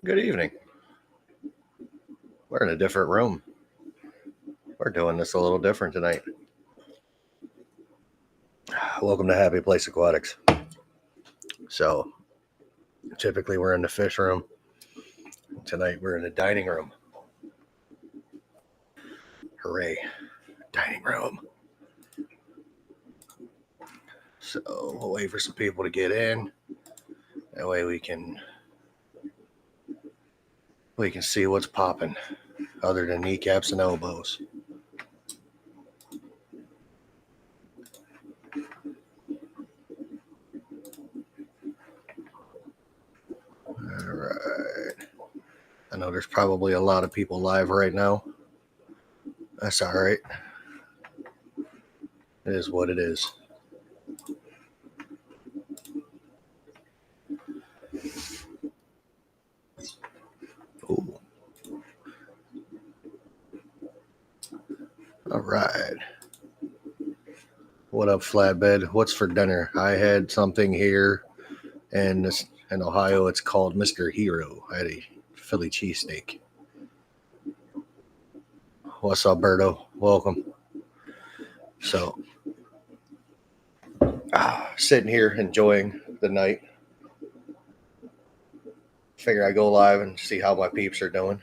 Good evening. We're in a different room. We're doing this a little different tonight. Welcome to Happy Place Aquatics. So, typically we're in the fish room. Tonight we're in the dining room. Hooray, dining room. So, we'll wait for some people to get in. That way we can see what's popping other than kneecaps and elbows. All right. I know there's probably a lot of people live right now. That's all right. It is what it is. Ooh. All right. What up, Flatbed? What's for dinner? I had something here, and in Ohio, it's called Mr. Hero. I had a Philly cheesesteak. What's up, Berto? Welcome. So, sitting here enjoying the night. Figure I go live and see how my peeps are doing.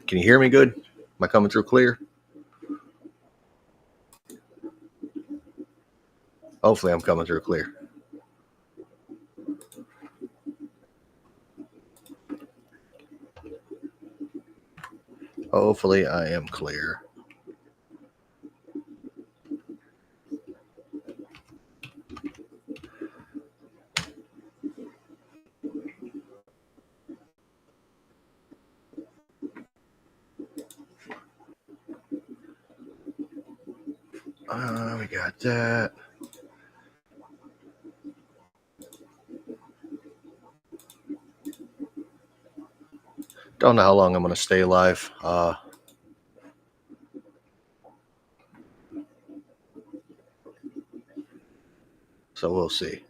Can you hear me good? Am I coming through clear? Hopefully I'm coming through clear. Hopefully I am clear. We got that. Don't know how long I'm going to stay live. So we'll see.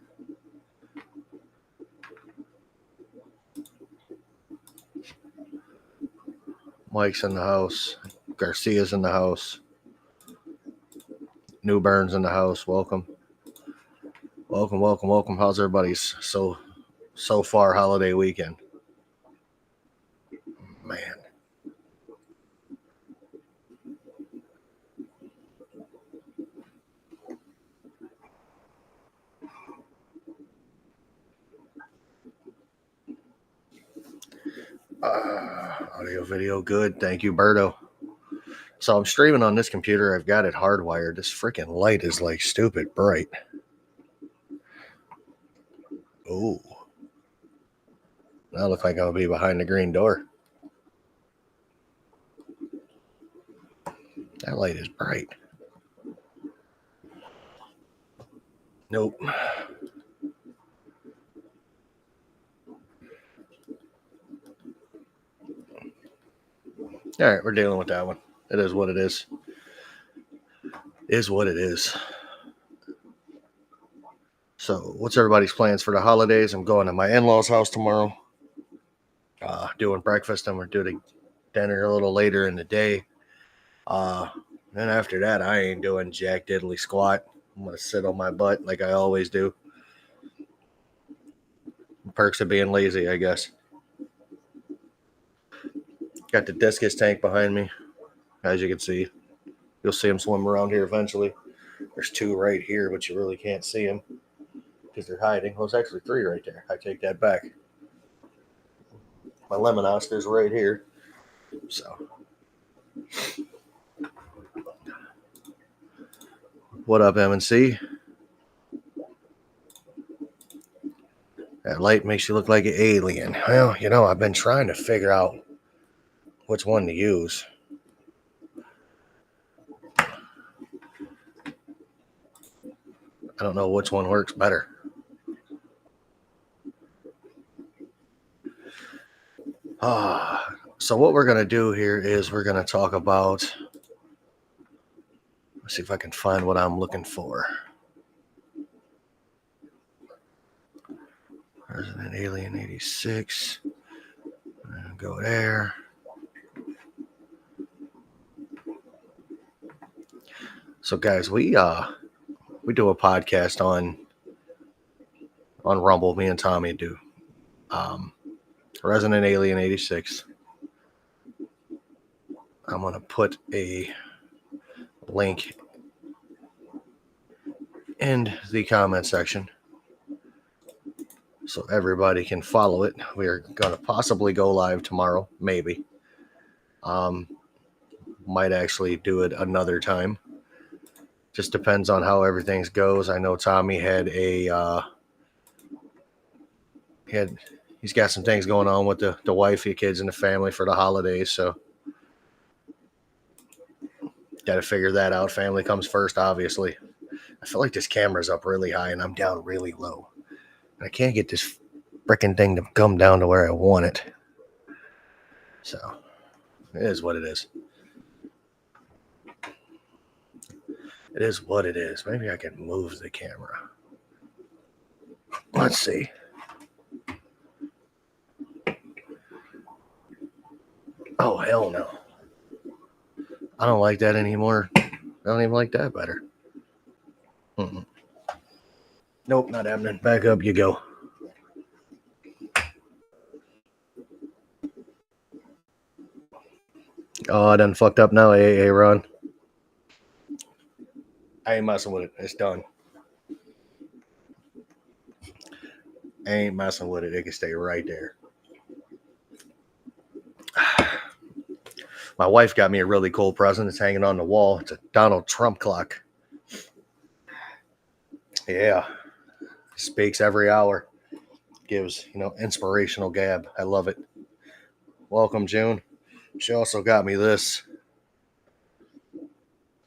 Mike's in the house. Garcia's in the house. New Burns in the house. Welcome. Welcome. How's everybody's so far holiday weekend? Man. Audio, video, good. Thank you, Berto. So I'm streaming on this computer. I've got it hardwired. This freaking light is like stupid bright. Oh. Now I look like I'll be behind the green door. That light is bright. Nope. All right, we're dealing with that one. It is what it is. Is what it is. So, what's everybody's plans for the holidays? I'm going to my in-laws' house tomorrow. Doing breakfast, and we're doing dinner a little later in the day. Then after that, I ain't doing jack diddly squat. I'm gonna sit on my butt like I always do. Perks of being lazy, I guess. Got the discus tank behind me, as you can see. You'll see them swim around here eventually. There's two right here, but you really can't see them because they're hiding. Well, there's actually three right there. I take that back. My lemon Oscar's right here. So, what up, M&C? That light makes you look like an alien. Well, I've been trying to figure out which one to use. I don't know which one works better. So what we're going to do here is we're going to talk about, let's see if I can find what I'm looking for. All Resident Alien 86. Go there. So guys, we do a podcast on Rumble. Me and Tommy do Resident Alien 86. I'm gonna put a link in the comment section so everybody can follow it. We're gonna possibly go live tomorrow, maybe. Might actually do it another time. Just depends on how everything goes. I know Tommy had he's got some things going on with the wife, the kids, and the family for the holidays, so got to figure that out. Family comes first, obviously. I feel like this camera's up really high and I'm down really low. I can't get this freaking thing to come down to where I want it. So it is what it is. It is what it is. Maybe I can move the camera. Let's see. Oh, hell no. I don't like that anymore. I don't even like that better. Nope, not happening. Back up you go. Oh, I done fucked up now, AA Ron. I ain't messing with it. It's done. I ain't messing with it. It can stay right there. My wife got me a really cool present. It's hanging on the wall. It's a Donald Trump clock. Yeah. Speaks every hour. Gives, inspirational gab. I love it. Welcome, June. She also got me this.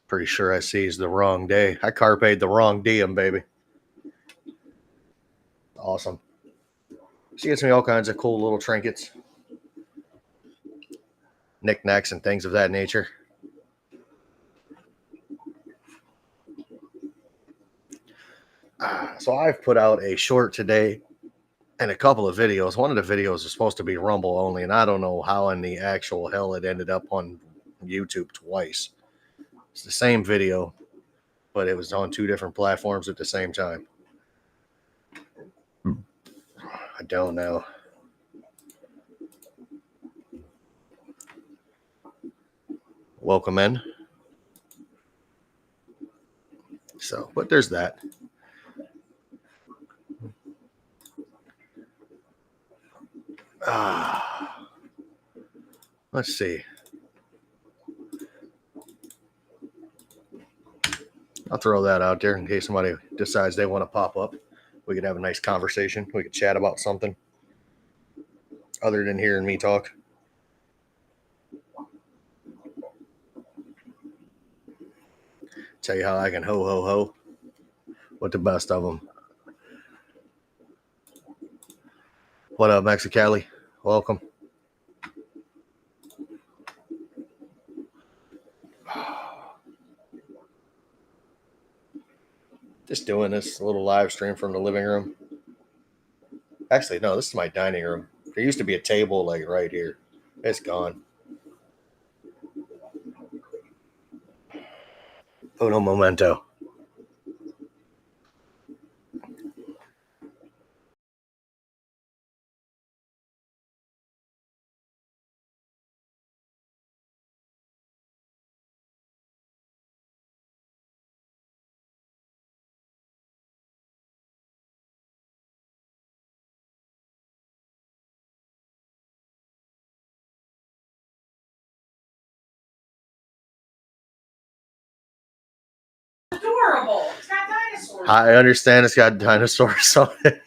Pretty sure I seized the wrong day. I carped the wrong diem, baby. Awesome. She gets me all kinds of cool little trinkets. Knickknacks and things of that nature. So I've put out a short today and a couple of videos. One of the videos is supposed to be Rumble only, and I don't know how in the actual hell it ended up on YouTube twice. It's the same video, but it was on two different platforms at the same time. I don't know. Welcome in. So, but there's that. Let's see. I'll throw that out there in case somebody decides they want to pop up. We could have a nice conversation. We could chat about something other than hearing me talk. Tell you how I can ho, ho, ho with the best of them. What up, Mexicali? Welcome. Just doing this little live stream from the living room. Actually, no, this is my dining room. There used to be a table like right here. It's gone. Uno momento. Adorable. It's got dinosaurs. I understand it's got dinosaurs on it.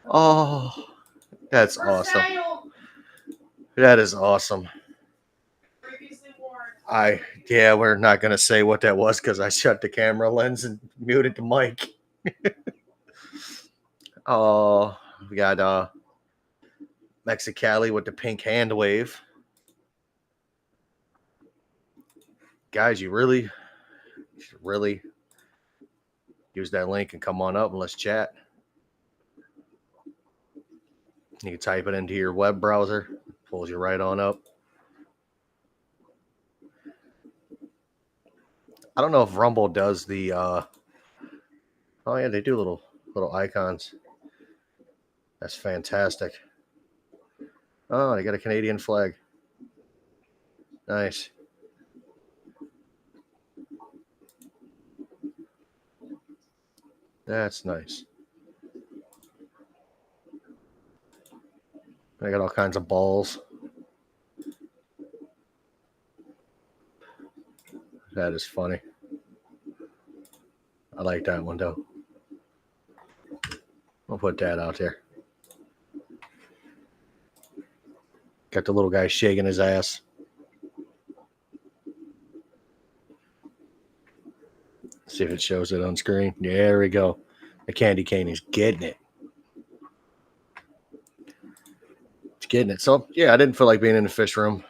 Oh, that's awesome. That is awesome. We're not going to say what that was because I shut the camera lens and muted the mic. Oh, we got Mexicali with the pink hand wave. Guys, you really use that link and come on up and let's chat. You can type it into your web browser, pulls you right on up. I don't know if Rumble does the oh yeah, they do little icons. That's fantastic. Oh, they got a Canadian flag. Nice. That's nice. I got all kinds of balls. That is funny. I like that one though. I'll put that out there. Got the little guy shaking his ass. See if it shows it on screen. Yeah, there we go. The candy cane is getting it. It's getting it. So yeah, I didn't feel like being in the fish room.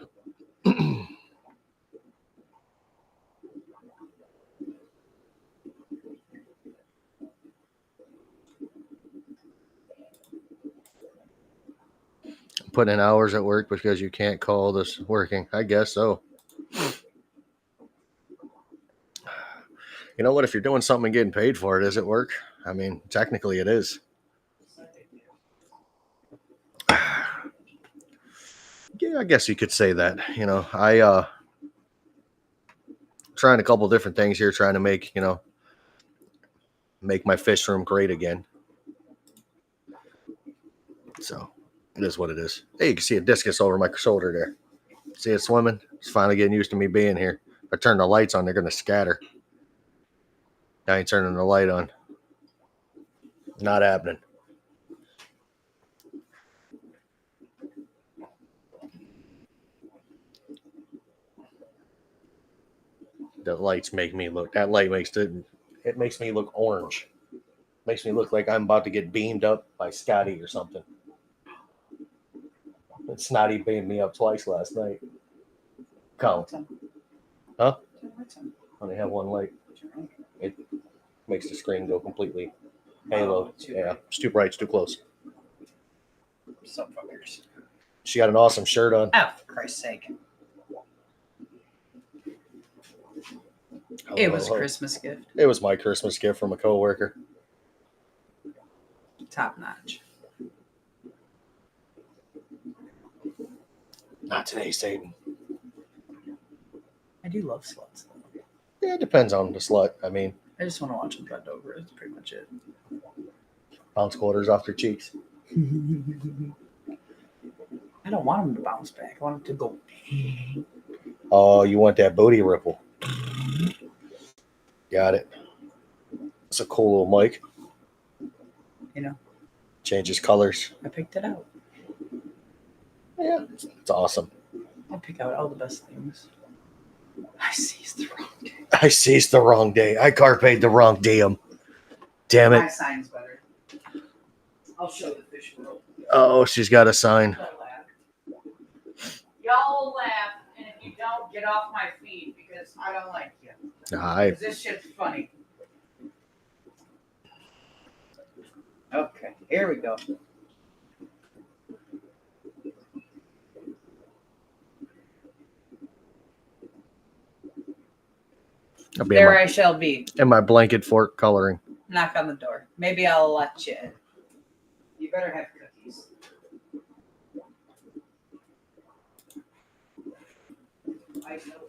Putting in hours at work because you can't call this working. I guess so. You know what? If you're doing something and getting paid for it, is it work? I mean, technically it is. Yeah, I guess you could say that. You know, I trying a couple different things here, trying to make, you know, make my fish room great again. So it is what it is. Hey, you can see a discus over my shoulder there. See it swimming? It's finally getting used to me being here. If I turn the lights on, they're going to scatter. I ain't turning the light on. Not happening. The lights make me look, that light makes it makes me look orange. Makes me look like I'm about to get beamed up by Scotty or something. And Snotty beamed me up twice last night. Count. Huh? Only have one light. It makes the screen go completely halo. Yeah, it's too bright, it's too close. Some fuckers. She got an awesome shirt on. Oh, for Christ's sake. Oh, It was a Christmas gift. It was my Christmas gift from a coworker. Top notch. Not today, Satan. I do love sluts. Yeah, it depends on the slut. I mean, I just want to watch them bend over. That's pretty much it. bounce quarters off their cheeks. I don't want them to bounce back. I want them to go. Oh, you want that booty ripple. Got it. It's a cool little mic. You know, Changes colors. I picked it out. Yeah, it's awesome. I pick out all the best things. I seized the wrong day. I seized the wrong day. I carped the wrong diem. Damn My it. sign's better. I'll show the fish world. Oh, she's got a sign. Don't laugh. Y'all laugh, and if you don't, get off my feed because I don't like you. Because this shit's funny. Okay, here we go. I'll be There I shall be. in my blanket fort coloring. Knock on the door. Maybe I'll let you in. You better have cookies. I know.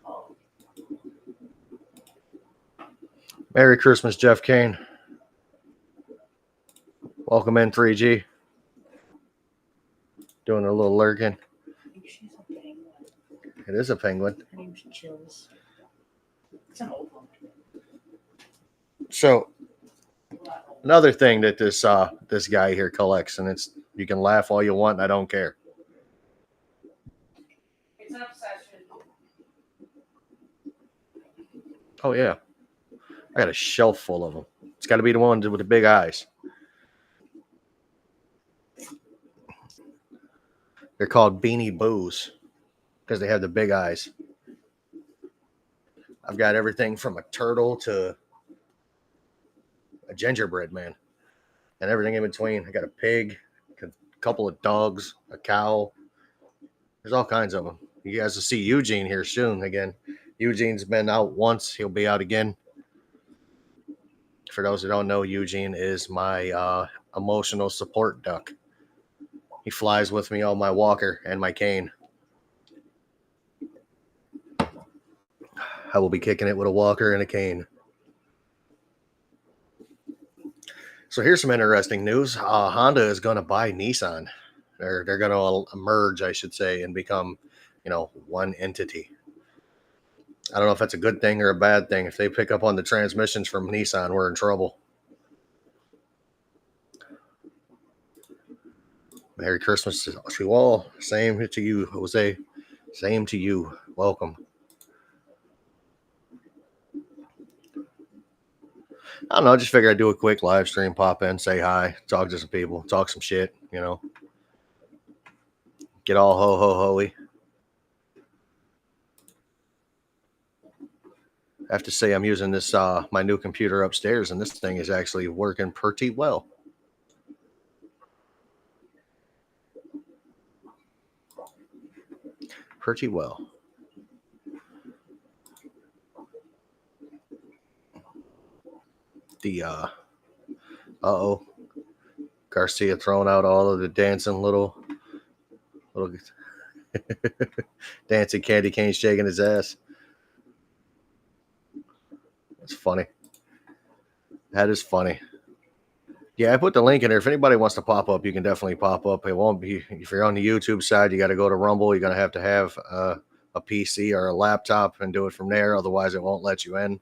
Oh. Merry Christmas, Jeff Kane. Welcome in, 3G. Doing a little lurking. I think she's a penguin. It is a penguin. Her name's Chills. It's an old one. So another thing that this guy here collects, and it's, you can laugh all you want, and I don't care. It's an obsession. Oh yeah, I got a shelf full of them. It's got to be the ones with the big eyes. They're called Beanie Boos because they have the big eyes. I've got everything from a turtle to a gingerbread man and everything in between. I got a pig, a couple of dogs, a cow. There's all kinds of them. You guys will see Eugene here soon again. Eugene's been out once. He'll be out again. For those who don't know, Eugene is my emotional support duck. He flies with me on my walker and my cane. I will be kicking it with a walker and a cane. So here's some interesting news. Honda is going to buy Nissan. They're going to merge, I should say, and become, one entity. I don't know if that's a good thing or a bad thing. If they pick up on the transmissions from Nissan, we're in trouble. Merry Christmas to you all. Same to you, Jose. Same to you. Welcome. I don't know. I just figured I'd do a quick live stream, pop in, say hi, talk to some people, talk some shit, Get all ho-ho-ho-y. I have to say I'm using this, my new computer upstairs, and this thing is actually working pretty well. Pretty well. The, Garcia throwing out all of the dancing little dancing candy cane shaking his ass. That's funny. That is funny. Yeah, I put the link in there. If anybody wants to pop up, you can definitely pop up. It won't be, if you're on the YouTube side, you got to go to Rumble. You're going to have a PC or a laptop and do it from there. Otherwise, it won't let you in.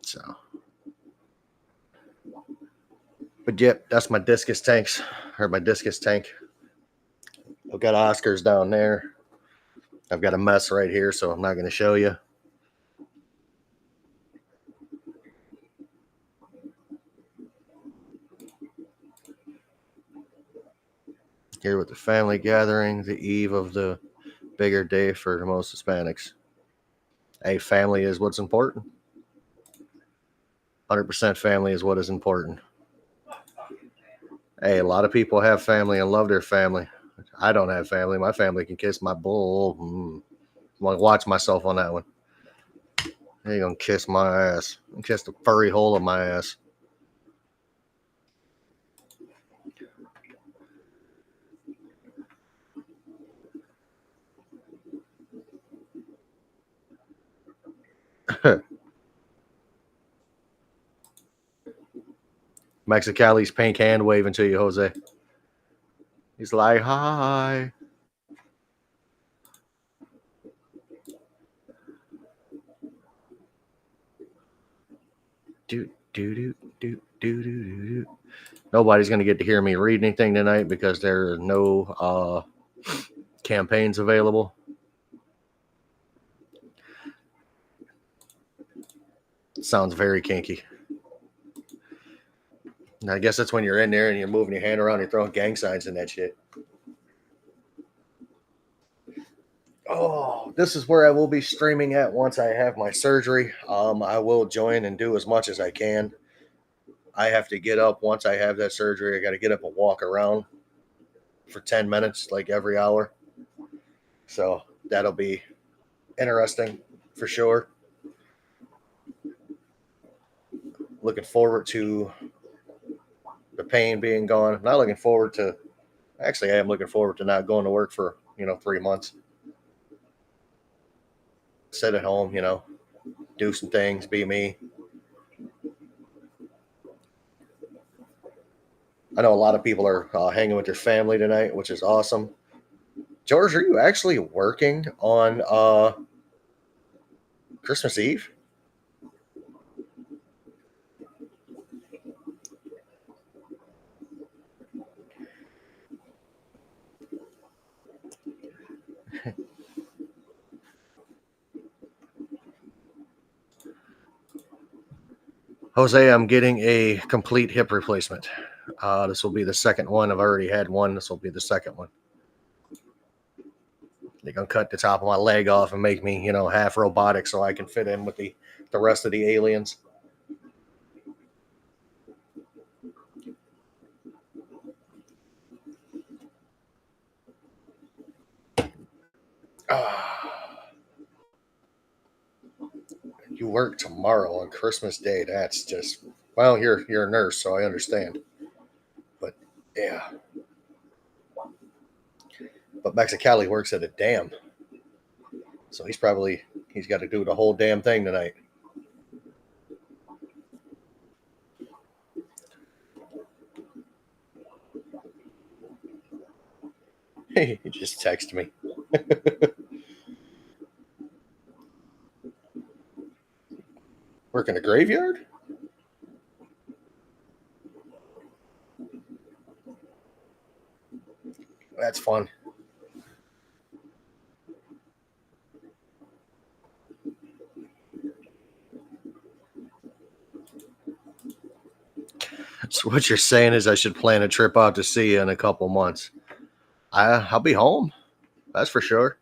So, but yep, that's my discus tanks, or my discus tank. I've got Oscars down there. I've got a mess right here, so I'm not going to show you. Here with the family gathering, the eve of the bigger day for most Hispanics. Hey, family is what's important. 100% family is what is important. Hey, a lot of people have family and love their family. I don't have family. My family can kiss my bull. I'm going to watch myself on that one. They're going to kiss my ass. Kiss the furry hole of my ass. Mexicali's pink hand waving to you, Jose. He's like, hi. Nobody's going to get to hear me read anything tonight because there are no campaigns available. Sounds very kinky. And I guess that's when you're in there and you're moving your hand around, you're throwing gang signs and that shit. Oh, this is where I will be streaming at once I have my surgery. I will join and do as much as I can. I have to get up once I have that surgery. I got to get up and walk around for 10 minutes, like every hour. So that'll be interesting for sure. Looking forward to the pain being gone. I'm not looking forward to, actually, I am looking forward to not going to work for, 3 months. Sit at home, do some things, be me. I know a lot of people are hanging with their family tonight, which is awesome. George, are you actually working on Christmas Eve? Jose, I'm getting a complete hip replacement. This will be the second one. I've already had one. This will be the second one. They're gonna cut the top of my leg off and make me, half robotic so I can fit in with the rest of the aliens. You work tomorrow on Christmas Day. That's just, well, you're a nurse, so I understand. But yeah. But Mexicali works at a dam. So he's got to do the whole damn thing tonight. He just texted me. Work in a graveyard? That's fun. So what you're saying is I should plan a trip out to see you in a couple months. I'll be home. That's for sure.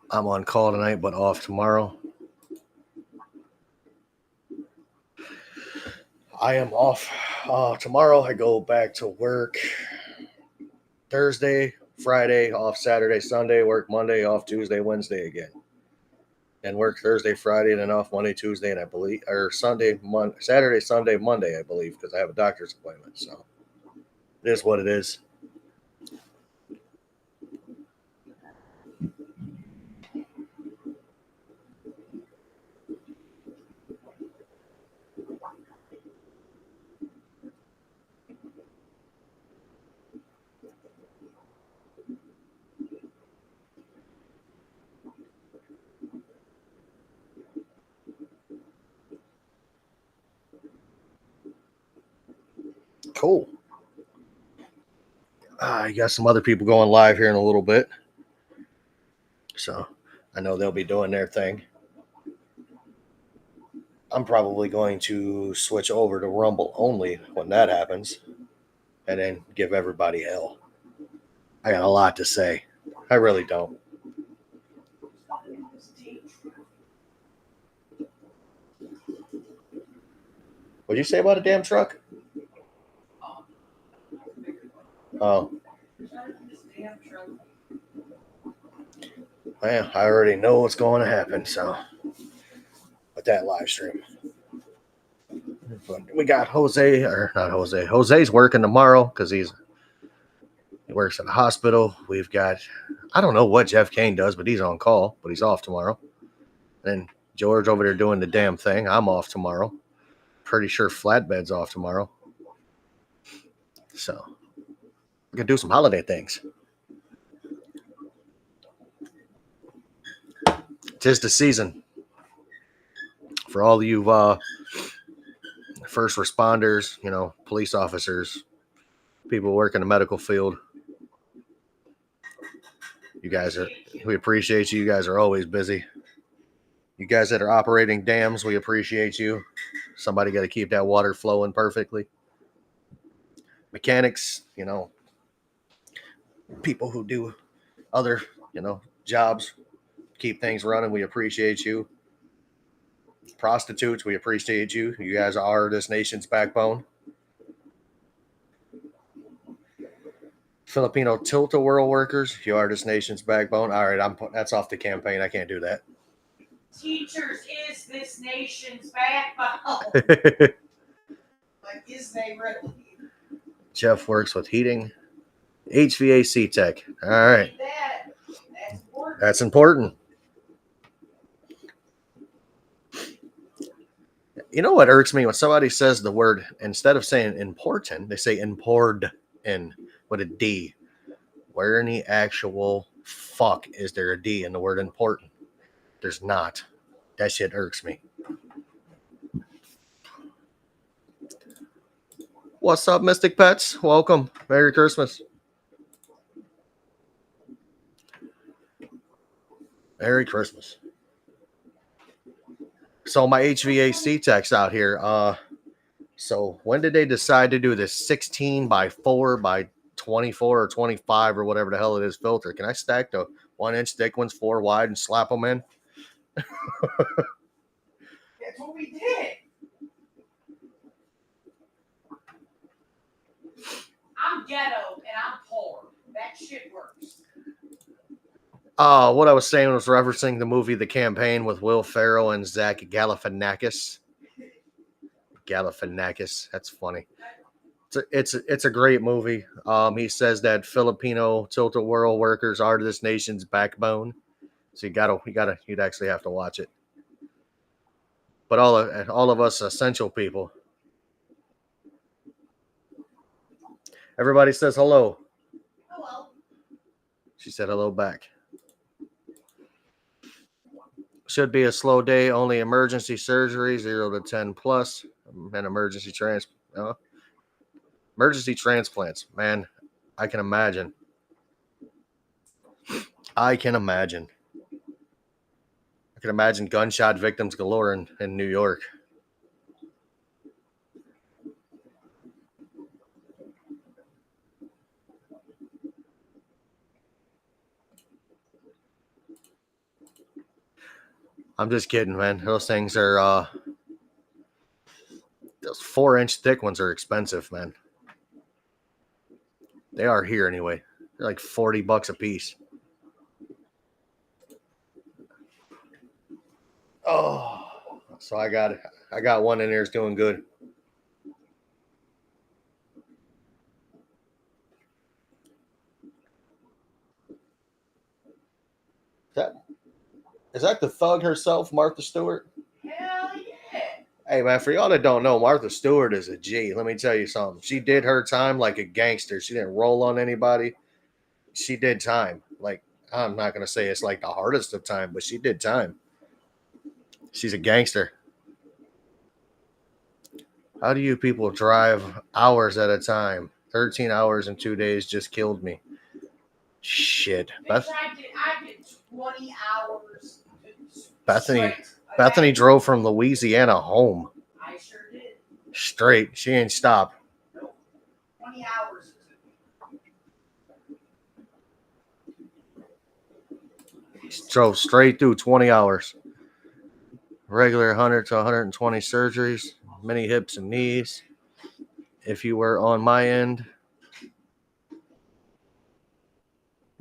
I'm on call tonight, but off tomorrow. I am off. Tomorrow I go back to work Thursday, Friday, off Saturday, Sunday, work Monday, off Tuesday, Wednesday again. And work Thursday, Friday, and then off Monday, Tuesday, and I believe, or Saturday, Sunday, Monday, I believe, because I have a doctor's appointment. So it is what it is. Cool. I got some other people going live here in a little bit. So I know they'll be doing their thing. I'm probably going to switch over to Rumble only when that happens and then give everybody hell. I got a lot to say. I really don't. What'd you say about a damn truck? Oh. Well, I already know what's going to happen, so with that live stream. But we got Jose, or not Jose. Jose's working tomorrow because he works at a hospital. We've got, I don't know what Jeff Kane does, but he's on call, but he's off tomorrow. And George over there doing the damn thing. I'm off tomorrow. Pretty sure Flatbed's off tomorrow. So we can do some holiday things. 'Tis the season for all you first responders, police officers, people who work in the medical field. We appreciate you. You guys are always busy. You guys that are operating dams, we appreciate you. Somebody got to keep that water flowing perfectly. Mechanics, people who do other, jobs, keep things running. We appreciate you. Prostitutes, we appreciate you. You guys are this nation's backbone. Filipino tilt-a-whirl workers, you are this nation's backbone. All right, that's off the campaign. I can't do that. Teachers is this nation's backbone. But is they really? Jeff works with heating, HVAC tech. All right. That's important. You know what irks me? When somebody says the word, instead of saying important, they say important with a D. Where in the actual fuck is there a D in the word important? There's not. That shit irks me. What's up, Mystic Pets? Welcome. Merry Christmas. Merry Christmas. So my HVAC techs out here. So when did they decide to do this 16 by 4 by 24 or 25 or whatever the hell it is filter? Can I stack the 1-inch thick ones 4 wide and slap them in? That's what we did. I'm ghetto and I'm poor. That shit works. What I was saying was referencing the movie The Campaign with Will Ferrell and Zach Galifianakis. Galifianakis, that's funny. It's a great movie. He says that Filipino tilt-a-whirl workers are this nation's backbone. So you'd actually have to watch it. But all of us essential people. Everybody says hello. Hello. She said hello back. Should be a slow day. Only emergency surgery, 0 to 10 plus, and emergency transplants. Man, I can imagine. I can imagine gunshot victims galore in New York. I'm just kidding, man. Those things are those 4-inch thick ones are expensive, man. They are here anyway. They're like $40 a piece. Oh, so I got one in there is doing good. Is that the thug herself, Martha Stewart? Hell yeah. Hey, man, for y'all that don't know, Martha Stewart is a G. Let me tell you something. She did her time like a gangster. She didn't roll on anybody. She did time. Like, I'm not going to say it's like the hardest of time, but she did time. She's a gangster. How do you people drive hours at a time? 13 hours in 2 days just killed me. Shit. I did 20 hours. Bethany drove from Louisiana home. I sure did. Straight. She ain't stopped. Nope. 20 hours. She drove straight through 20 hours. Regular 100 to 120 surgeries, many hips and knees. If you were on my end,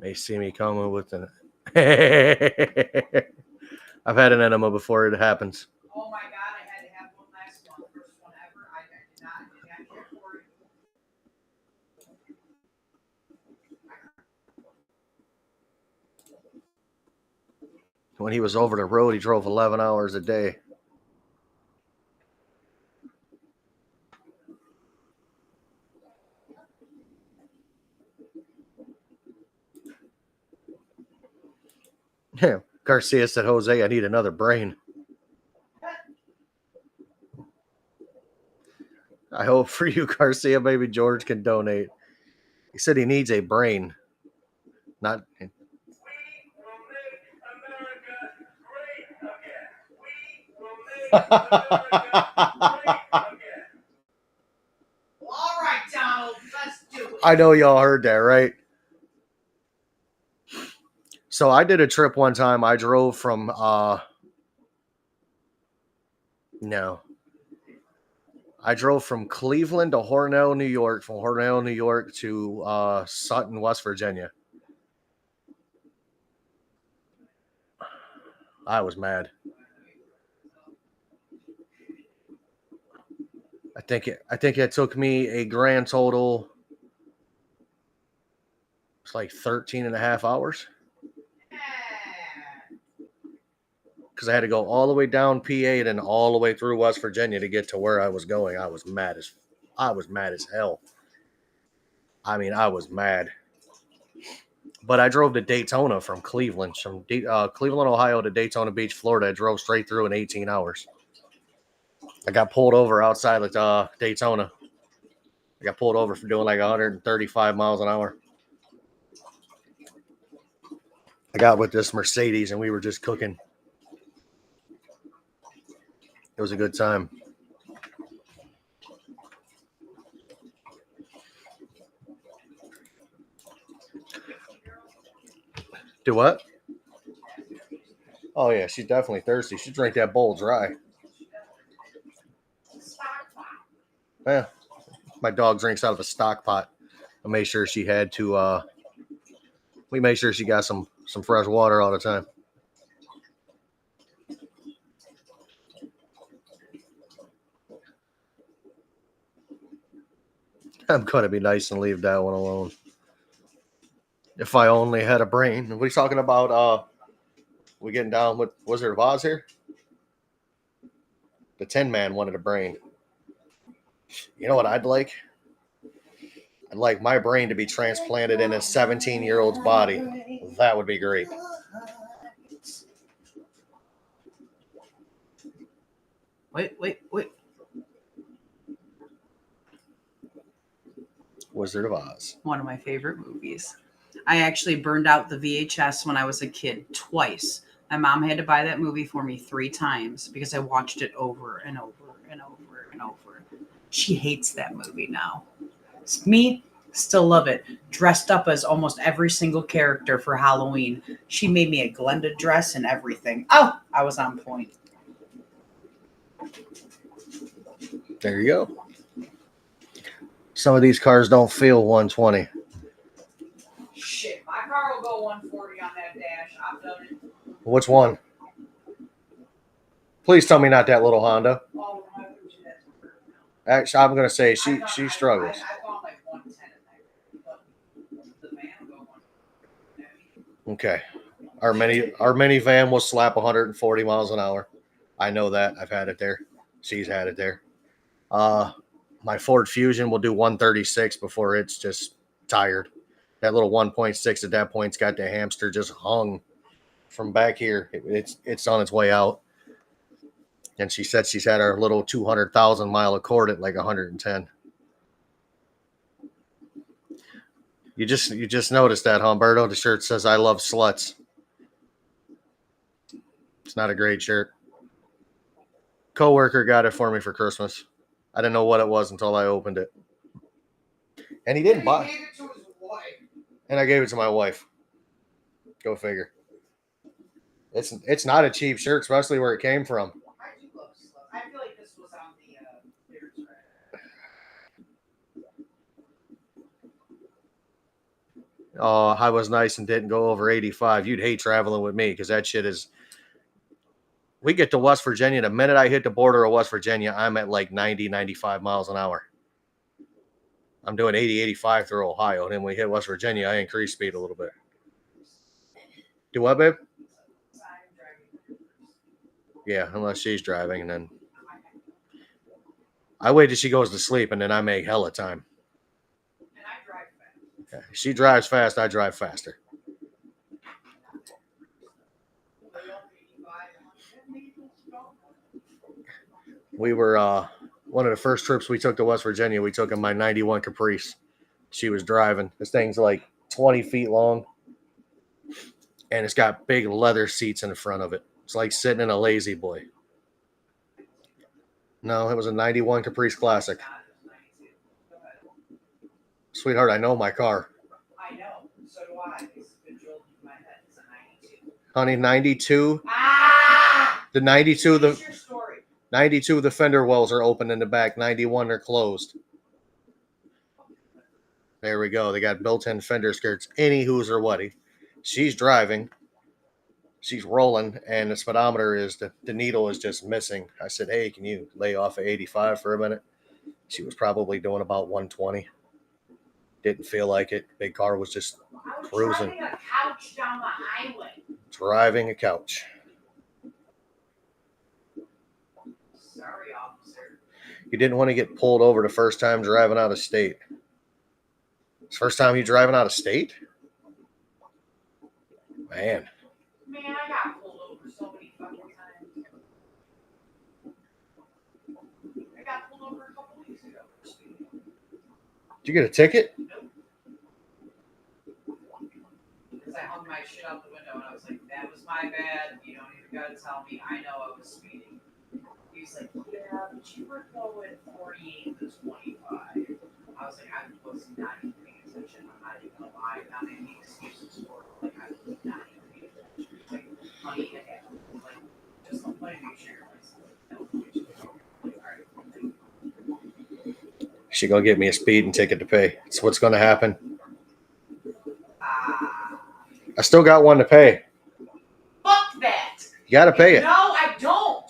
may see me coming with an. I've had an enema before it happens. Oh my God, I had to have one last one, first one ever. I did not care for it. When he was over the road, he drove 11 hours a day. Yeah, Garcia said, Jose, I need another brain. I hope for you, Garcia, maybe George can donate. He said he needs a brain. Not. We will make America great again. We will make America great again. Well, all right, Donald, let's do it. I know y'all heard that, right? So I did a trip one time. I drove from I drove from Cleveland to Hornell, New York, from Hornell, New York to Sutton, West Virginia. I was mad. I think it took me a grand total. It's like 13 and a half hours. Because I had to go all the way down PA and then all the way through West Virginia to get to where I was going. I was mad as hell. I mean, I was mad. But I drove to Daytona from Cleveland. From Cleveland, Ohio to Daytona Beach, Florida. I drove straight through in 18 hours. I got pulled over outside Daytona. I got pulled over for doing like 135 miles an hour. I got with this Mercedes and we were just cooking. It was a good time. Do what? Oh yeah, she's definitely thirsty. She drank that bowl dry. Yeah, my dog drinks out of a stock pot. I made sure she had to. We made sure she got some fresh water all the time. I'm gonna be nice and leave that one alone. If I only had a brain. What are you talking about? We getting down with Wizard of Oz here? The Tin Man wanted a brain. You know what I'd like? I'd like my brain to be transplanted in a 17-year-old's body. That would be great. Wait. Wizard of Oz. One of my favorite movies. I actually burned out the VHS when I was a kid twice. My mom had to buy that movie for me 3 times because I watched it over and over and over and over. She hates that movie now. Me, still love it. Dressed up as almost every single character for Halloween. She made me a Glenda dress and everything. Oh, I was on point. There you go. Some of these cars don't feel 120. Shit, my car will go 140 on that dash. I've done it. Which one? Please tell me not that little Honda. Actually, I'm gonna say she struggles. I bought like 110 in there, but the van will go 140. Okay. Our minivan will slap 140 miles an hour. I know that. I've had it there. She's had it there. My Ford Fusion will do 136 before it's just tired. That little 1.6 at that point's got the hamster just hung from back here. It's on its way out. And she said she's had her little 200,000 mile Accord at like 110. You just noticed that, Humberto? The shirt says "I love sluts." It's not a great shirt. Coworker got it for me for Christmas. I didn't know what it was until I opened it. And he didn't buy it. He gave it to his wife. And I gave it to my wife. Go figure. It's not a cheap shirt, especially where it came from. I do love sluts. I feel like this was on the Bears Rack. Oh, I was nice and didn't go over 85. You'd hate traveling with me because that shit is. We get to West Virginia. The minute I hit the border of West Virginia, I'm at like 90, 95 miles an hour. I'm doing 80, 85 through Ohio. And then when we hit West Virginia, I increase speed a little bit. Do what, babe? Yeah, unless she's driving. And then I wait till she goes to sleep and then I make hella time. And I drive fast. Yeah, she drives fast. I drive faster. We were one of the first trips we took to West Virginia. We took in my 91 Caprice. She was driving. This thing's like 20 feet long, and it's got big leather seats in the front of it. It's like sitting in a Lazy Boy. No, it was a 91 Caprice Classic. Sweetheart, I know my car. I know. So do I. It's been drilled in my head. It's a 92. Honey, 92. Ah! The 92, Finish your story. 92, the fender wells are open in the back. 91, they're closed. There we go. They got built-in fender skirts. Any who's or what. She's driving. She's rolling, and the speedometer is the needle is just missing. I said, "Hey, can you lay off at 85 for a minute?" She was probably doing about 120. Didn't feel like it. Big car was just cruising. Driving a couch down the highway. Driving a couch. Sorry, officer. You didn't want to get pulled over the first time driving out of state. It's the first time you driving out of state? Man, I got pulled over so many fucking times. I got pulled over a couple weeks ago for speeding. did you get a ticket? Nope. Because I hung my shit out the window and I was like, that was my bad. You don't even gotta tell me. I know I was speeding. He's like, yeah, but you were going 48 to 25. I was like, I was not even paying attention. I'm not even gonna lie. Not any excuses for it. Like, I was not even paying attention. Like, honey, it happened. Like, just don't play me share myself. All right. She gonna get me a speeding ticket to pay. It's what's gonna happen. I still got one to pay. Fuck that. You gotta pay it. No, I don't.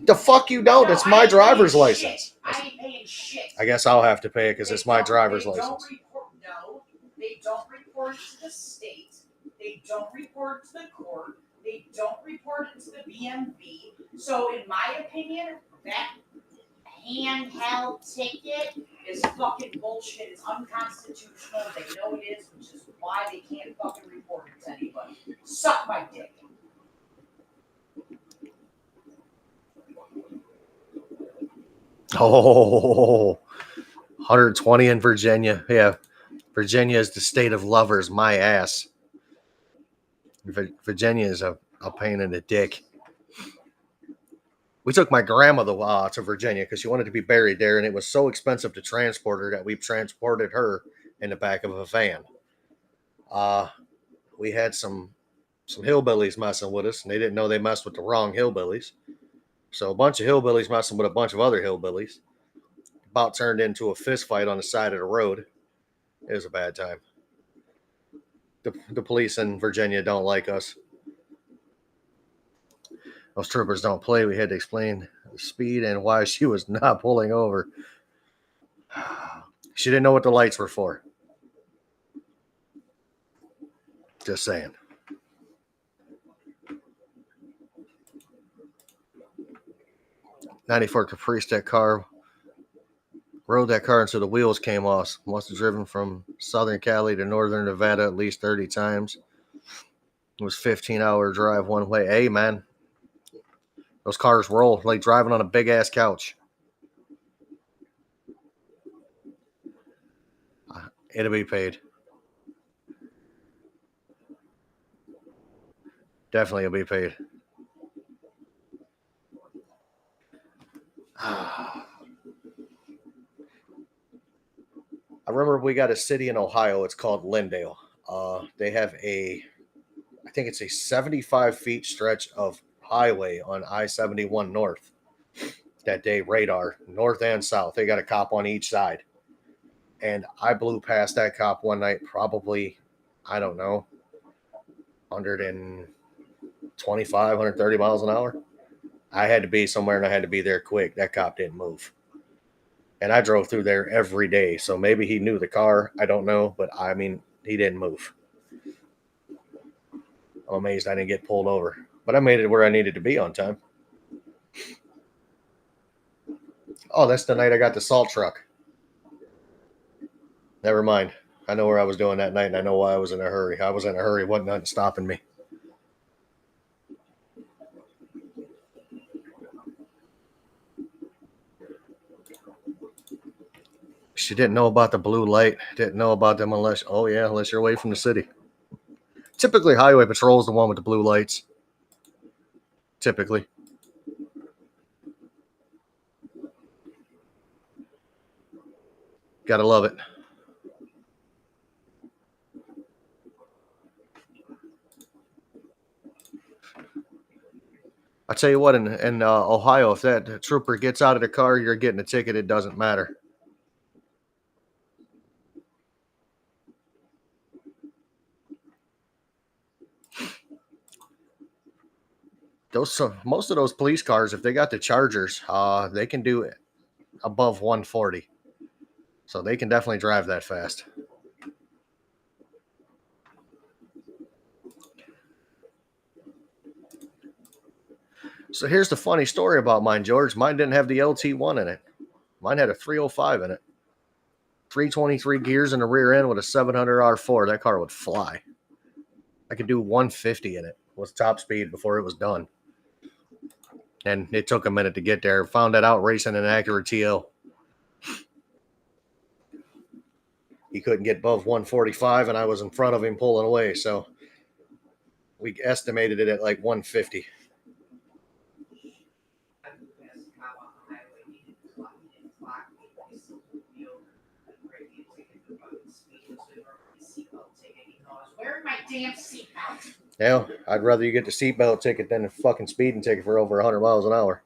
The fuck you don't. No, It's I my ain't driver's paying license. shit. I ain't paying shit. I guess I'll have to pay it because They it's my don't- driver's they don't license. report- no, they don't report it to the state. They don't report it to the court. They don't report it to the BMV. So, in my opinion, that handheld ticket is fucking bullshit. It's unconstitutional. They know it is, which is why they can't fucking report it to anybody. Suck my dick. Oh, 120 in Virginia. Yeah. Virginia is the state of lovers. My ass. Virginia is a pain in the dick. We took my grandmother to Virginia because she wanted to be buried there, and it was so expensive to transport her that we transported her in the back of a van. We had some hillbillies messing with us, and they didn't know they messed with the wrong hillbillies. So a bunch of hillbillies messing with a bunch of other hillbillies about turned into a fist fight on the side of the road. It was a bad time. The police in Virginia don't like us. Those troopers don't play. We had to explain the speed and why she was not pulling over. She didn't know what the lights were for. Just saying. '94 Caprice, that car rode that car until the wheels came off. Must have driven from Southern Cali to Northern Nevada at least 30 times. It was a 15-hour drive one way. Hey, man. Those cars roll like driving on a big-ass couch. It'll be paid. Definitely will be paid. I remember we got a city in Ohio. It's called Lindale. They have I think it's a 75 feet stretch of highway on I-71 North. That day, radar, north and south. They got a cop on each side. And I blew past that cop one night, probably, I don't know, 125, 130 miles an hour. I had to be somewhere and I had to be there quick. That cop didn't move. And I drove through there every day. So maybe he knew the car. I don't know. But I mean, he didn't move. I'm amazed I didn't get pulled over. But I made it where I needed to be on time. Oh, that's the night I got the salt truck. Never mind. I know where I was doing that night, and I know why I was in a hurry. I was in a hurry. Wasn't nothing stopping me. She didn't know about the blue light. Didn't know about them unless you're away from the city. Typically, highway patrol is the one with the blue lights. Typically. Gotta love it. I tell you what, in Ohio, if that trooper gets out of the car, you're getting a ticket. It doesn't matter. Most of those police cars, if they got the Chargers, they can do it above 140. So they can definitely drive that fast. So here's the funny story about mine, George. Mine didn't have the LT1 in it. Mine had a 305 in it. 323 gears in the rear end with a 700 R4. That car would fly. I could do 150 in it with top speed before it was done. And it took a minute to get there. Found that out racing an Acura TL. He couldn't get above 145, and I was in front of him pulling away. So we estimated it at like 150. damn seatbelt. Yeah, I'd rather you get the seatbelt ticket than a fucking speeding ticket for over 100 miles an hour.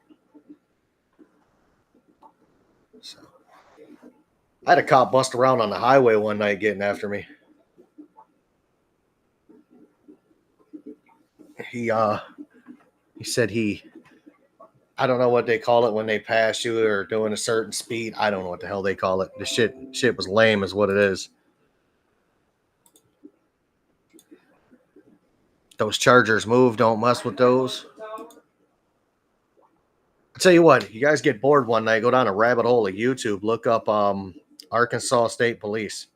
So, I had a cop bust around on the highway one night getting after me. He said I don't know what they call it when they pass you or doing a certain speed. I don't know what the hell they call it. The shit was lame is what it is. Those Chargers move, don't mess with those. I'll tell you what, you guys get bored one night, go down a rabbit hole of YouTube, look up Arkansas State Police.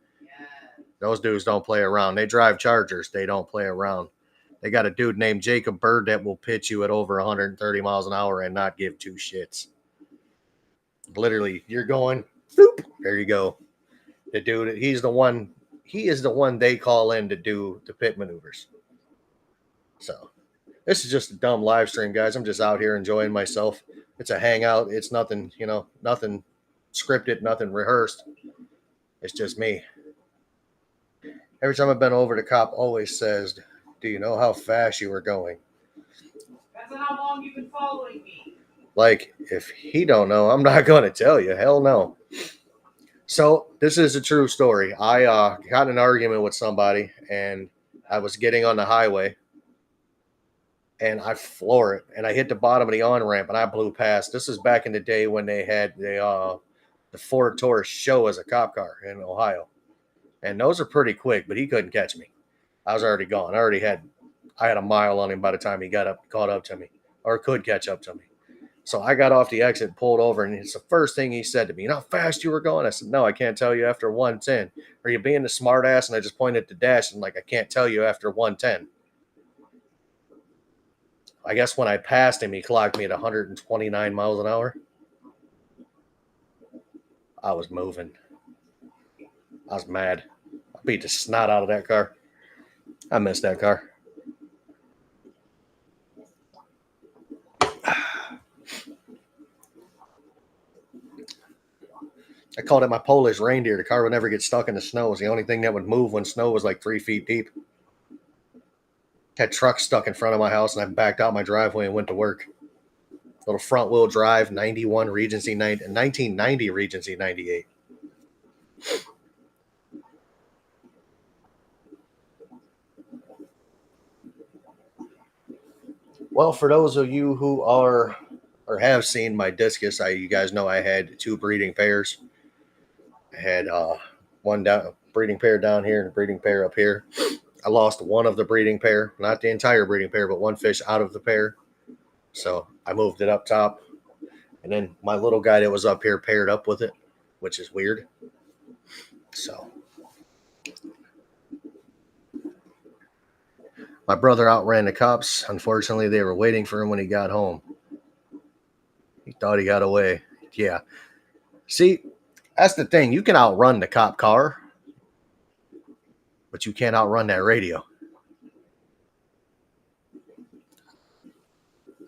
Those dudes don't play around. They drive Chargers. They don't play around. They got a dude named Jacob Bird that will pitch you at over 130 miles an hour and not give two shits. Literally, you're going, boop, there you go. The dude, he is the one they call in to do the pit maneuvers. So, this is just a dumb live stream, guys. I'm just out here enjoying myself. It's a hangout. It's nothing, nothing scripted, nothing rehearsed. It's just me. Every time I've been over, the cop always says, "Do you know how fast you were going?" Depends on how long you've been following me. Like, if he don't know, I'm not going to tell you. Hell no. So, this is a true story. I got in an argument with somebody, and I was getting on the highway, and I floor it, and I hit the bottom of the on-ramp, and I blew past. This is back in the day when they had the Ford Taurus show as a cop car in Ohio. And those are pretty quick, but he couldn't catch me. I was already gone. I had a mile on him by the time he caught up to me, or could catch up to me. So I got off the exit, pulled over, and it's the first thing he said to me, "You know how fast you were going?" I said, "No, I can't tell you after 110. Are you being a smart ass?" And I just pointed at the dash and I can't tell you after 110. I guess when I passed him, he clocked me at 129 miles an hour. I was moving. I was mad. I beat the snot out of that car. I missed that car. I called it my Polish reindeer. The car would never get stuck in the snow. It was the only thing that would move when snow was 3 feet deep. Had trucks stuck in front of my house, and I backed out my driveway and went to work. Little front wheel drive, 91 Regency 1990 Regency 98. Well, for those of you who are or have seen my discus, you guys know I had 2 breeding pairs. I had one breeding pair down here and a breeding pair up here. I lost one of the breeding pair, not the entire breeding pair, but one fish out of the pair. So I moved it up top. And then my little guy that was up here paired up with it, which is weird. So my brother outran the cops. Unfortunately, they were waiting for him when he got home. He thought he got away. Yeah. See, that's the thing. You can outrun the cop car, but you can't outrun that radio.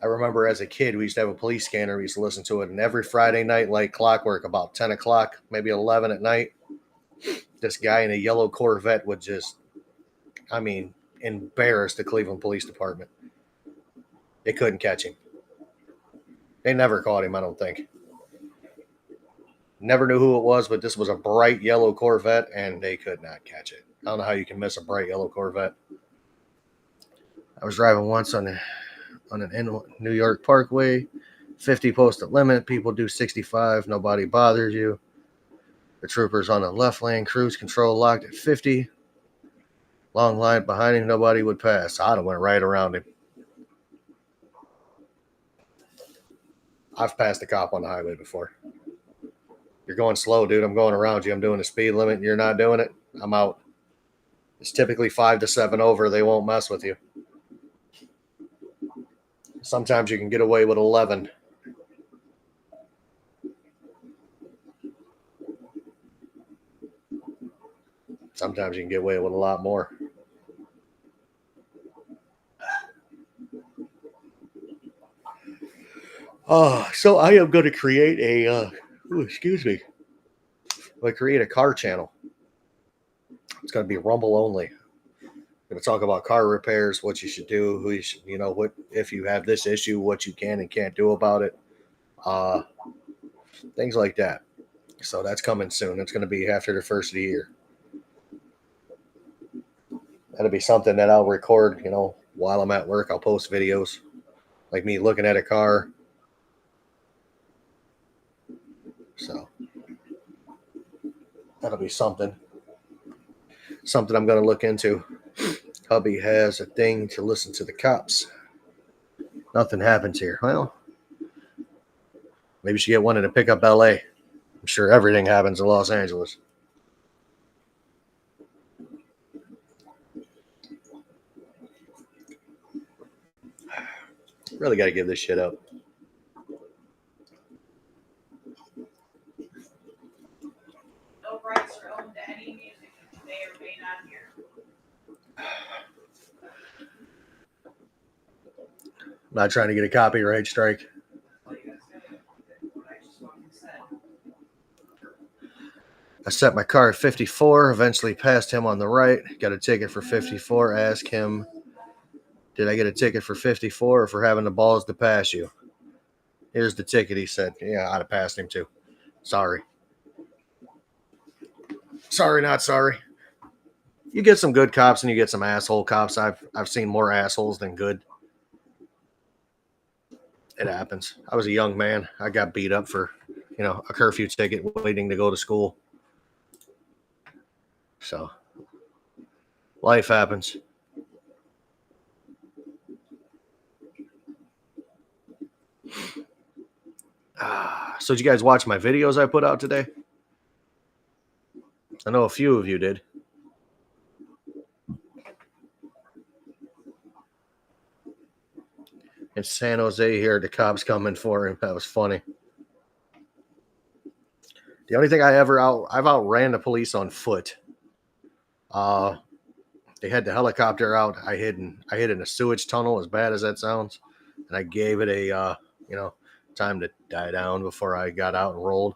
I remember as a kid, we used to have a police scanner. We used to listen to it. And every Friday night, like clockwork, about 10 o'clock, maybe 11 at night, this guy in a yellow Corvette would just, embarrass the Cleveland Police Department. They couldn't catch him. They never caught him, I don't think. Never knew who it was, but this was a bright yellow Corvette, and they could not catch it. I don't know how you can miss a bright yellow Corvette. I was driving once on an New York Parkway, 50 posted limit. People do 65. Nobody bothers you. The troopers on the left lane, cruise control locked at 50. Long line behind him, nobody would pass. I'd have went right around him. I've passed a cop on the highway before. You're going slow, dude. I'm going around you. I'm doing the speed limit and you're not doing it. I'm out. It's typically 5 to 7 over. They won't mess with you. Sometimes you can get away with 11. Sometimes you can get away with a lot more. So I am going to create a, I'm going to create a car channel. It's going to be Rumble only. Going to talk about car repairs, what you should do, who you should, what if you have this issue, what you can and can't do about it, uh, things like that. So that's coming soon. It's going to be after the first of the year. That'll be something that I'll record, while I'm at work. I'll post videos like me looking at a car. So that'll be something I'm going to look into. Hubby has a thing to listen to the cops. Nothing happens here. Well, maybe you should get one in a pickup LA. I'm sure everything happens in Los Angeles. Really got to give this shit up. No rights are owned to any music you may or may not hear. I'm not trying to get a copyright strike. What you guys say? What I just fucking said. I set my car at 54, eventually passed him on the right, got a ticket for 54, asked him, did I get a ticket for 54 or for having the balls to pass you? Here's the ticket, he said. Yeah, I'd have passed him too. Sorry. Sorry, not sorry. You get some good cops and you get some asshole cops. I've seen more assholes than good. It happens. I was a young man. I got beat up for, a curfew ticket waiting to go to school. So, life happens. So did you guys watch my videos I put out today? I know a few of you did. In San Jose here, the cops coming for him. That was funny. The only thing I've outran the police on foot. They had the helicopter out. I hid in a sewage tunnel, as bad as that sounds, and I gave it a time to die down before I got out and rolled.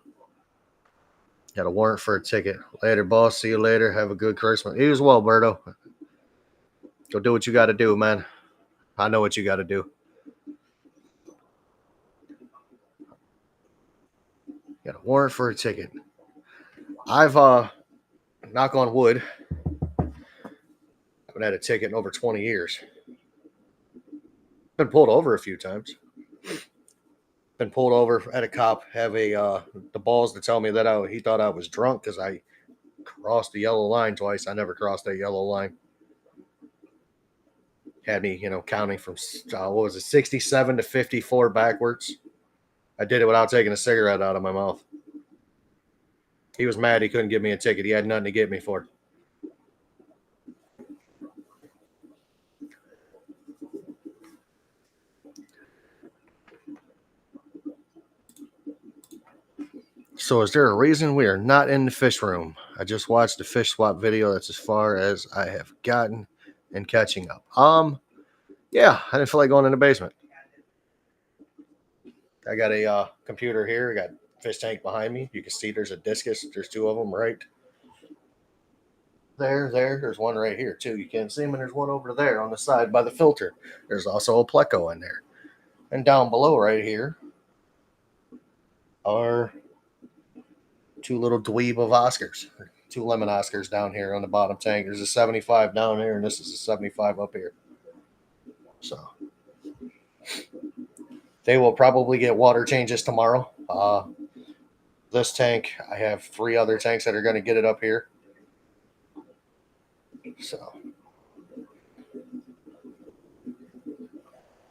Got a warrant for a ticket. Later, boss. See you later. Have a good Christmas. You as well, Berto. Go do what you got to do, man. I know what you got to do. Got a warrant for a ticket. I've knock on wood, haven't had a ticket in over 20 years. Been pulled over a few times. Been pulled over at a cop, have the balls to tell me that he thought I was drunk because I crossed the yellow line twice. I never crossed that yellow line. Had me, counting from 67 to 54 backwards. I did it without taking a cigarette out of my mouth. He was mad he couldn't give me a ticket. He had nothing to get me for. So is there a reason we are not in the fish room? I just watched the fish swap video. That's as far as I have gotten and catching up. Yeah, I didn't feel like going in the basement. I got a computer here. I got fish tank behind me. You can see there's a discus. There's two of them right there. There's one right here too. You can't see them, and there's one over there on the side by the filter. There's also a Pleco in there. And down below right here are two little dweeb of Oscars. Two lemon Oscars down here on the bottom tank. There's a 75 down here, and this is a 75 up here. So they will probably get water changes tomorrow. This tank, I have 3 other tanks that are going to get it up here. So,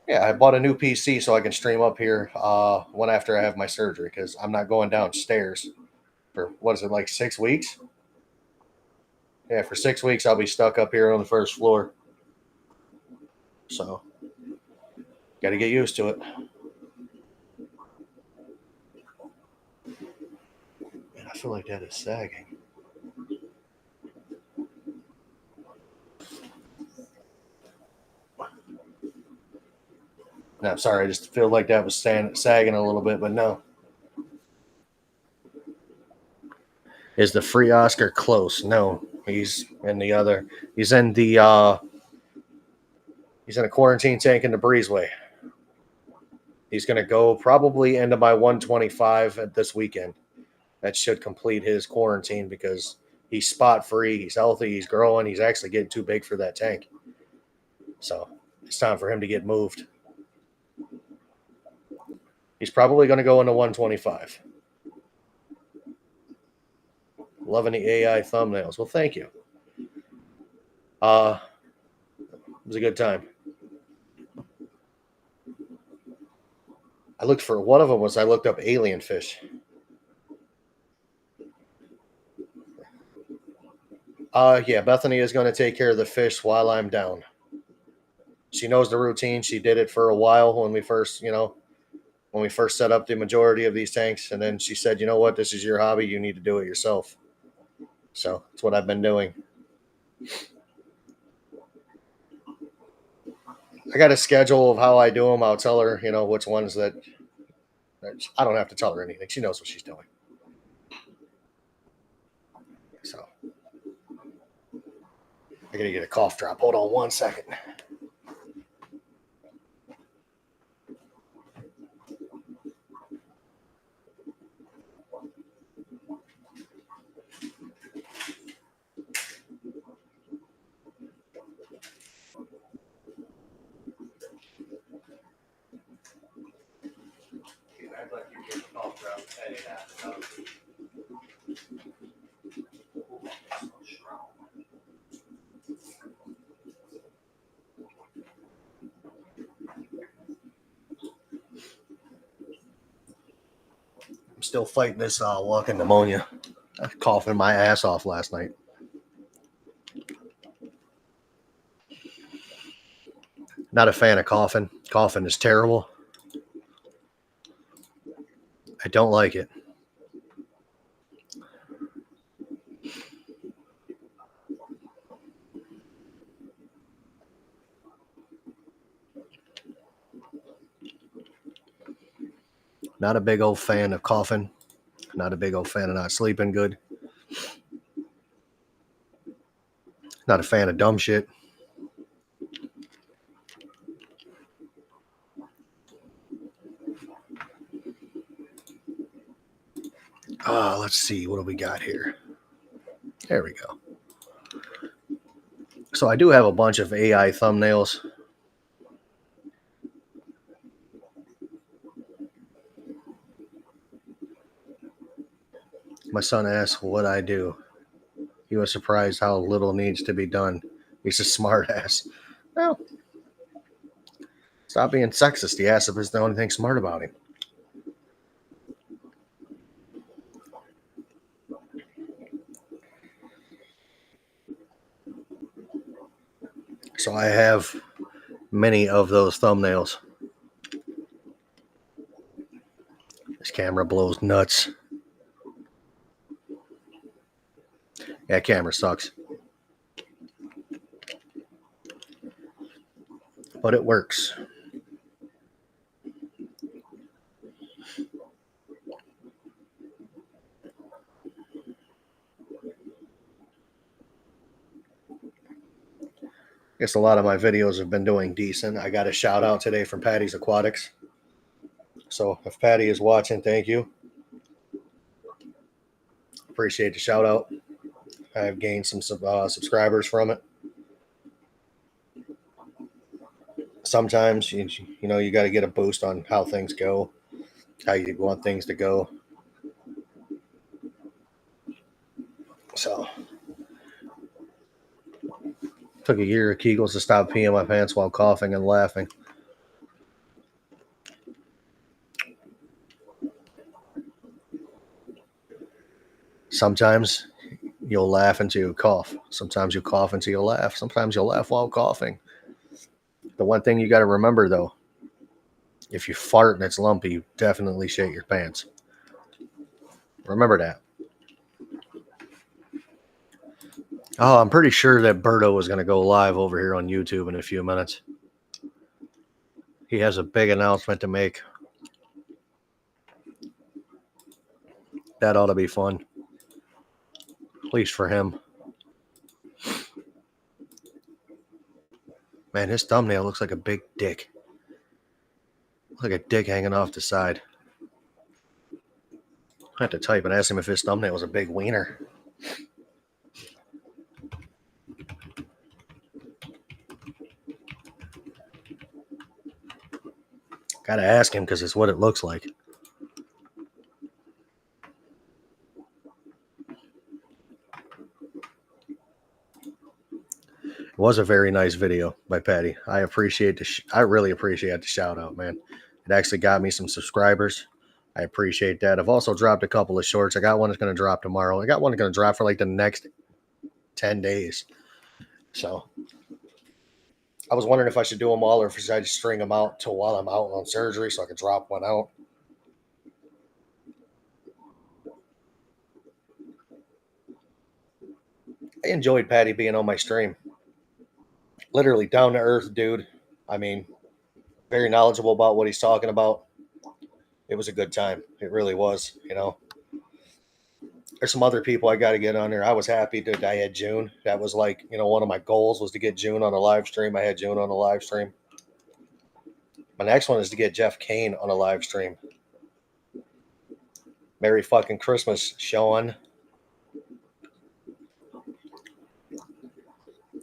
yeah, I bought a new PC so I can stream up here one after I have my surgery because I'm not going downstairs for, 6 weeks? Yeah, for 6 weeks I'll be stuck up here on the first floor. So, got to get used to it. Man, I feel like that is sagging. No, I'm sorry. I just feel like that was sagging a little bit, but no. Is the free Oscar close? No. He's in the He's in a quarantine tank in the breezeway. He's going to go probably into my 125 at this weekend. That should complete his quarantine because he's spot free, he's healthy, he's growing, he's actually getting too big for that tank. So it's time for him to get moved. He's probably going to go into 125. Loving the AI thumbnails. Well, thank you. It was a good time. I looked for one of them I looked up alien fish. Yeah, Bethany is going to take care of the fish while I'm down. She knows the routine. She did it for a while when we first set up the majority of these tanks. And then she said, you know what, this is your hobby. You need to do it yourself. So that's what I've been doing. I got a schedule of how I do them. I'll tell her, which ones that I don't have to tell her anything. She knows what she's doing. So I got to get a cough drop. Hold on 1 second. I'm still fighting this walking pneumonia. I was coughing my ass off last night. Not a fan of coughing. Coughing is terrible. I don't like it. Not a big old fan of coughing. Not a big old fan of not sleeping good. Not a fan of dumb shit. Let's see. What do we got here? There we go. So I do have a bunch of AI thumbnails. My son asked what I do. He was surprised how little needs to be done. He's a smart ass. Well, stop being sexist. He asked if there's the only thing smart about him. So I have many of those thumbnails. This camera blows nuts. Yeah, camera sucks. But it works. I guess a lot of my videos have been doing decent. I got a shout out today from Patty's Aquatics. So if Patty is watching, thank you. Appreciate the shout out. I've gained some subscribers from it. Sometimes you got to get a boost on how things go, how you want things to go. So took a year of Kegels to stop peeing my pants while coughing and laughing. Sometimes you'll laugh until you cough. Sometimes you cough until you laugh. Sometimes you'll laugh while coughing. The one thing you got to remember, though, if you fart and it's lumpy, you definitely shit your pants. Remember that. Oh, I'm pretty sure that Berto is going to go live over here on YouTube in a few minutes. He has a big announcement to make. That ought to be fun. At least for him. Man, his thumbnail looks like a big dick. Looks like a dick hanging off the side. I have to type and ask him if his thumbnail was a big wiener. Gotta ask him because it's what it looks like. It was a very nice video by Patty. I really appreciate the shout out, man. It actually got me some subscribers. I appreciate that. I've also dropped a couple of shorts. I got one that's going to drop tomorrow. I got one that's going to drop for like the next 10 days. So I was wondering if I should do them all or if I should just string them out till while I'm out on surgery so I could drop one out. I enjoyed Patty being on my stream. Literally down to earth, dude. I mean, very knowledgeable about what he's talking about. It was a good time. It really was, you know. There's some other people I got to get on there. I was happy that I had June. That was like, you know, one of my goals was to get June on a live stream. I had June on a live stream. My next one is to get Jeff Kane on a live stream. Merry fucking Christmas, Sean.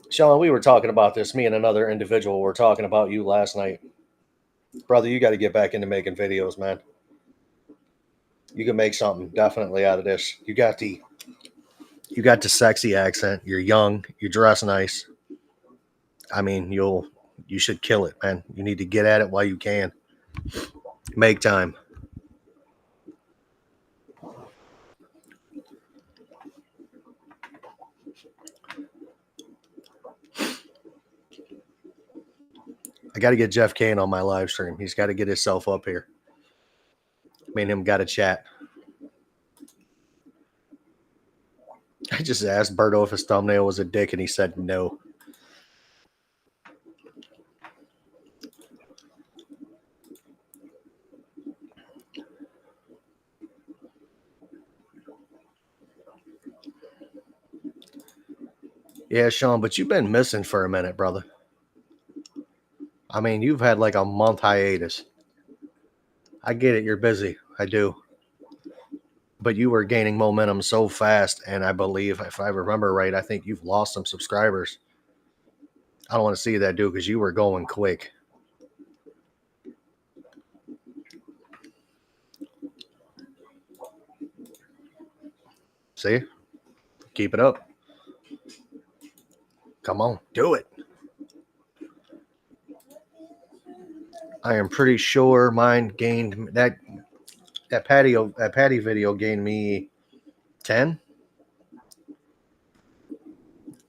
Sean, we were talking about this. Me and another individual were talking about you last night. Brother, you got to get back into making videos, man. You can make something definitely out of this. You got the sexy accent. You're young. You dress nice. I mean, you should kill it, man. You need to get at it while you can. Make time. I got to get Jeff Kane on my live stream. He's got to get himself up here. Me and him got to chat. I just asked Berto if his thumbnail was a dick, and he said no. Yeah, Sean, but you've been missing for a minute, brother. I mean, you've had like a month hiatus. I get it. You're busy. I do. But you were gaining momentum so fast, and I believe, if I remember right, I think you've lost some subscribers. I don't want to see that, dude, because you were going quick. See? Keep it up. Come on, do it. I am pretty sure mine gained that Patty video gained me 10.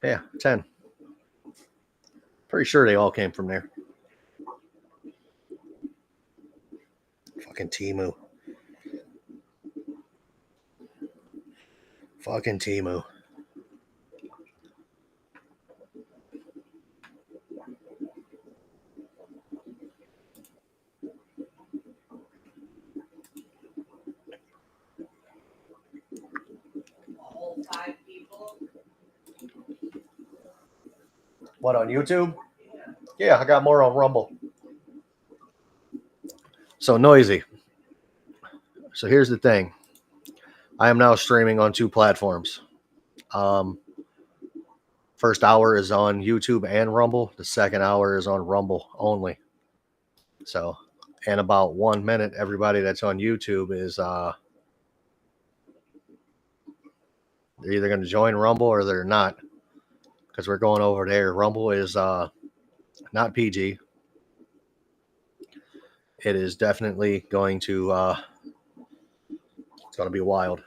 Yeah, 10. Pretty sure they all came from there. Fucking Temu. Fucking Temu. All 5 people. What, on YouTube? Yeah, I got more on Rumble. So noisy. So here's the thing. I am now streaming on 2 platforms. First hour is on YouTube and Rumble. The second hour is on Rumble only. So, in about 1 minute, everybody that's on YouTube is they're either going to join Rumble or they're not, because we're going over there. Rumble is not PG. It is definitely going to it's going to be wild.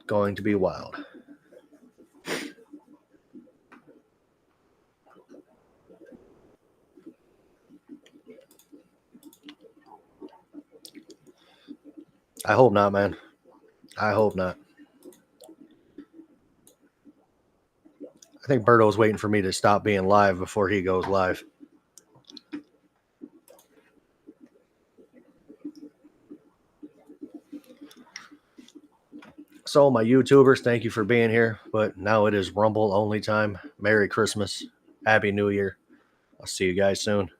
Going to be wild. I hope not, man. I hope not. I think Berto's waiting for me to stop being live before he goes live. So, my YouTubers, thank you for being here. But now it is Rumble only time. Merry Christmas. Happy New Year. I'll see you guys soon.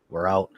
We're out.